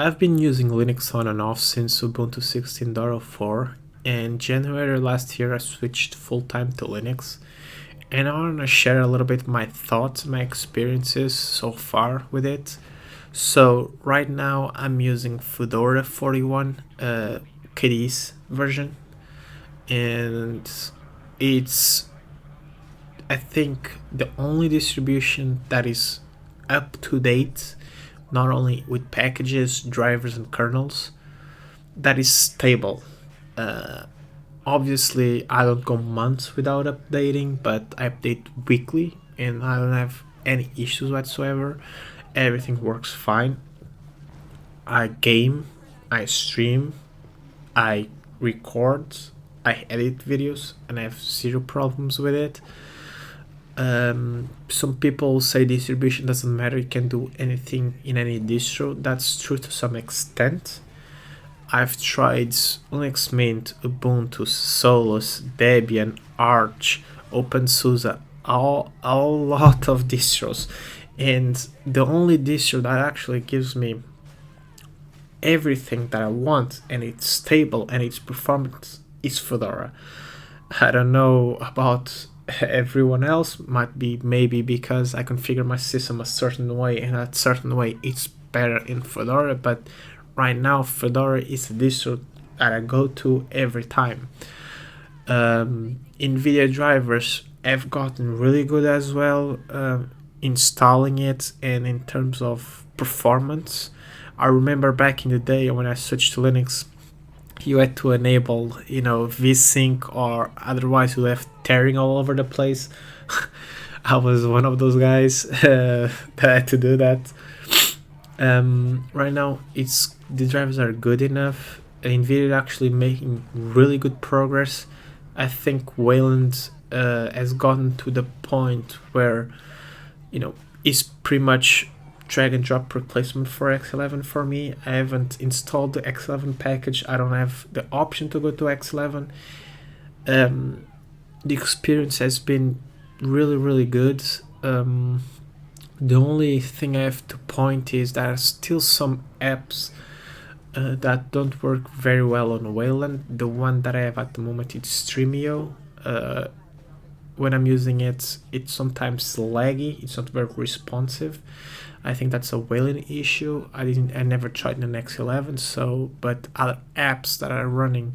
I've been using Linux on and off since Ubuntu 16.04, and January last year I switched full time to Linux. And I want to share a little bit my thoughts, my experiences so far with it. So right now I'm using Fedora 41 KDE's version, and it's I think the only distribution that is up to date, not only with packages, drivers, and kernels, that is stable. Uh, Obviously, I don't go months without updating, but I update weekly and I don't have any issues whatsoever. Everything works fine. I game, I stream, I record, I edit videos, and I have zero problems with it. Some people say distribution doesn't matter, you can do anything in any distro. That's true to some extent. I've tried Linux Mint, Ubuntu, Solus, Debian, Arch, OpenSUSE, a lot of distros, and the only distro that actually gives me everything that I want and it's stable and its performance is Fedora. I don't know about everyone else, might be maybe because I configure my system a certain way and that certain way it's better in Fedora, but right now Fedora is a distro that I go to every time. NVIDIA drivers have gotten really good as well, installing it, and in terms of performance, I remember back in the day when I switched to Linux, you had to enable, vsync, or otherwise you left tearing all over the place. I was one of those guys that had to do that. Right now, it's the drivers are good enough. Nvidia is actually making really good progress. I think Wayland has gotten to the point where, it's pretty much drag and drop replacement for X11 for me. I haven't installed the X11 package. I don't have the option to go to X11. The experience has been really, really good. The only thing I have to point is there are still some apps that don't work very well on Wayland. The one that I have at the moment is Streamio. When I'm using it, it's sometimes laggy. It's not very responsive. I think that's a Wayland issue. I never tried the X11. But other apps that are running,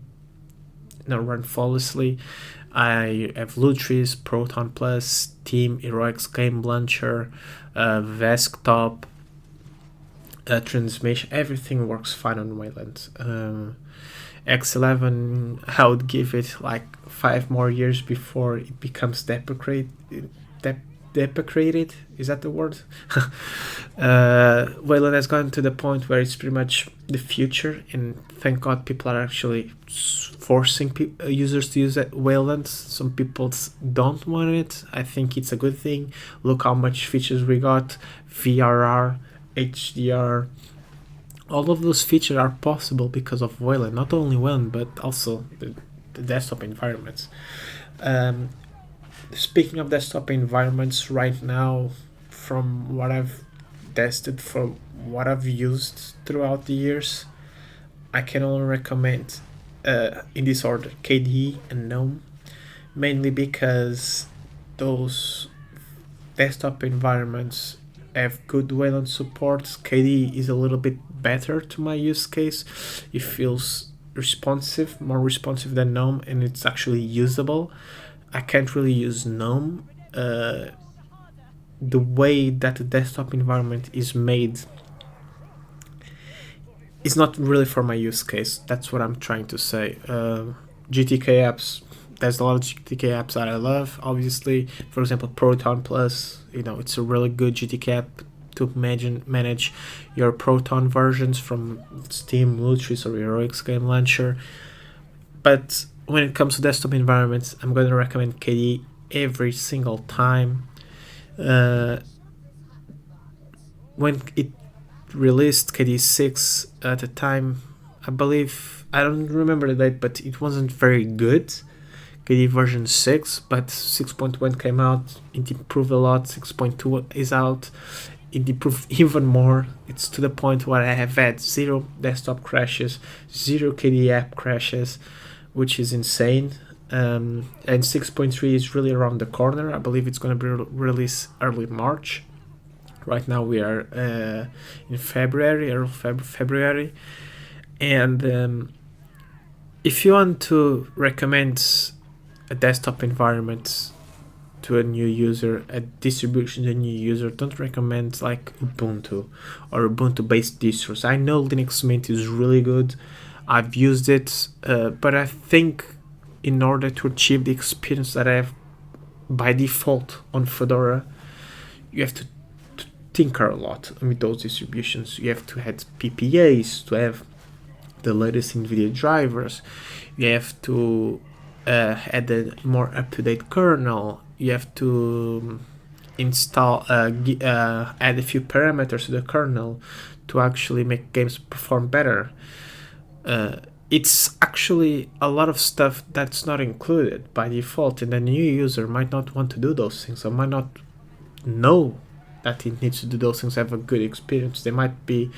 run flawlessly. I have Lutris, Proton Plus, Steam, Heroics Game Launcher, Vesktop, Transmission. Everything works fine on Wayland. X11, I would give it like 5 more years before it becomes deprecated. Is that the word? Wayland has gotten to the point where it's pretty much the future, and thank God people are actually forcing users to use Wayland. Some people don't want it. I think it's a good thing. Look how much features we got: VRR, HDR. All of those features are possible because of Wayland. Not only Wayland, but also the desktop environments. Speaking of desktop environments, right now, from what I've tested, from what I've used throughout the years, I can only recommend, in this order, KDE and GNOME, mainly because those desktop environments have good Wayland support. KDE is a little bit better to my use case. It feels responsive, more responsive than GNOME, and it's actually usable. I can't really use GNOME. The way that the desktop environment is made is not really for my use case. That's what I'm trying to say. GTK apps, there's a lot of GTK apps that I love, obviously. For example, Proton Plus, it's a really good GTK app to manage your Proton versions from Steam, Lutris, or Heroics Game Launcher. But when it comes to desktop environments, I'm going to recommend KDE every single time. When it released, KDE 6 at the time, I believe, I don't remember the date, but it wasn't very good. KDE version 6, but 6.1 came out, it improved a lot. 6.2 is out, it improved even more. It's to the point where I have had 0 desktop crashes, 0 KDE app crashes, which is insane. And 6.3 is really around the corner. I believe it's going to be released early March. Right now we are in February, early February. And if you want to recommend a desktop environment to a new user, a distribution to a new user, don't recommend like Ubuntu or Ubuntu based distros. I know Linux Mint is really good. I've used it, but I think in order to achieve the experience that I have by default on Fedora, you have to tinker a lot with those distributions. You have to add PPAs to have the latest NVIDIA drivers. You have to add a more up-to-date kernel. You have to install, add a few parameters to the kernel to actually make games perform better. It's actually a lot of stuff that's not included by default, and the new user might not want to do those things, or might not know that it needs to do those things to have a good experience. They might be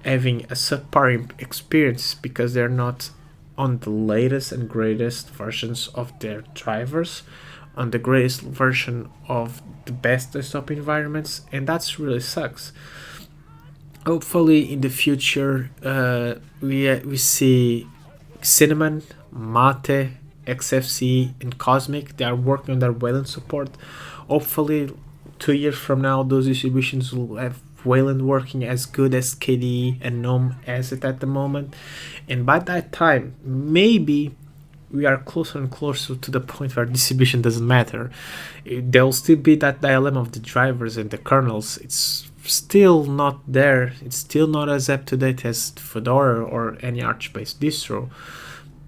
having a subpar experience because they're not on the latest and greatest versions of their drivers, on the greatest version of the best desktop environments, and that's really sucks. Hopefully in the future we see Cinnamon, Mate, XFCE, and Cosmic. They are working on their Wayland support. Hopefully 2 years from now those distributions will have Wayland working as good as KDE and GNOME as it at the moment, and by that time maybe we are closer and closer to the point where distribution doesn't matter. There will still be that dilemma of the drivers and the kernels. It's still not there. It's still not as up to date as Fedora or any Arch-based distro,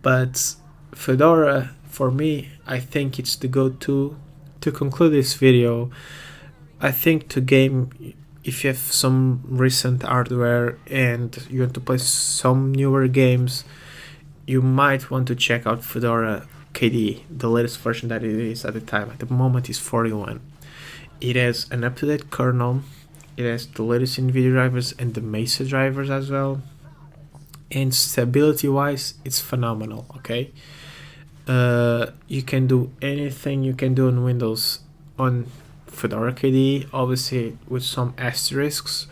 but Fedora, for me, I think it's the go-to. To conclude this video, I think to game, if you have some recent hardware and you want to play some newer games, you might want to check out Fedora KDE, the latest version that it is at the time. At the moment is 41. It has an up-to-date kernel, it has the latest NVIDIA drivers and the Mesa drivers as well, and stability wise it's phenomenal. Okay, you can do anything you can do on Windows on Fedora KDE, obviously with some asterisks.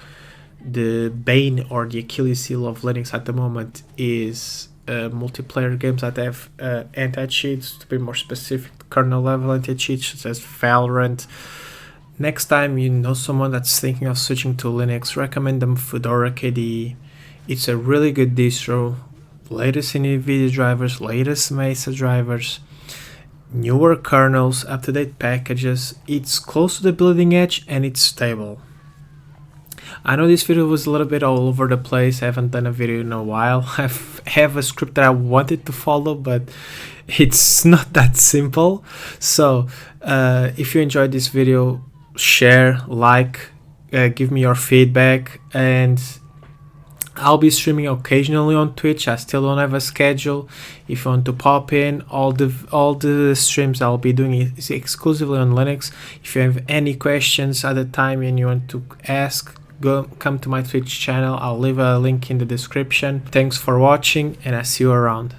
The bane or the Achilles heel of Linux at the moment is multiplayer games that have anti-cheats. To be more specific, kernel level anti-cheats such as Valorant. Next time you know someone that's thinking of switching to Linux, recommend them Fedora KDE. It's a really good distro, latest NVIDIA drivers, latest Mesa drivers, newer kernels, up-to-date packages. It's close to the bleeding edge and it's stable. I know this video was a little bit all over the place. I haven't done a video in a while. I have a script that I wanted to follow, but it's not that simple. So if you enjoyed this video, share, like, give me your feedback, and I'll be streaming occasionally on Twitch. I still don't have a schedule. If you want to pop in, all the streams I'll be doing is exclusively on Linux. If you have any questions at the time and you want to ask, come to my Twitch channel. I'll leave a link in the description. Thanks for watching, and I see you around.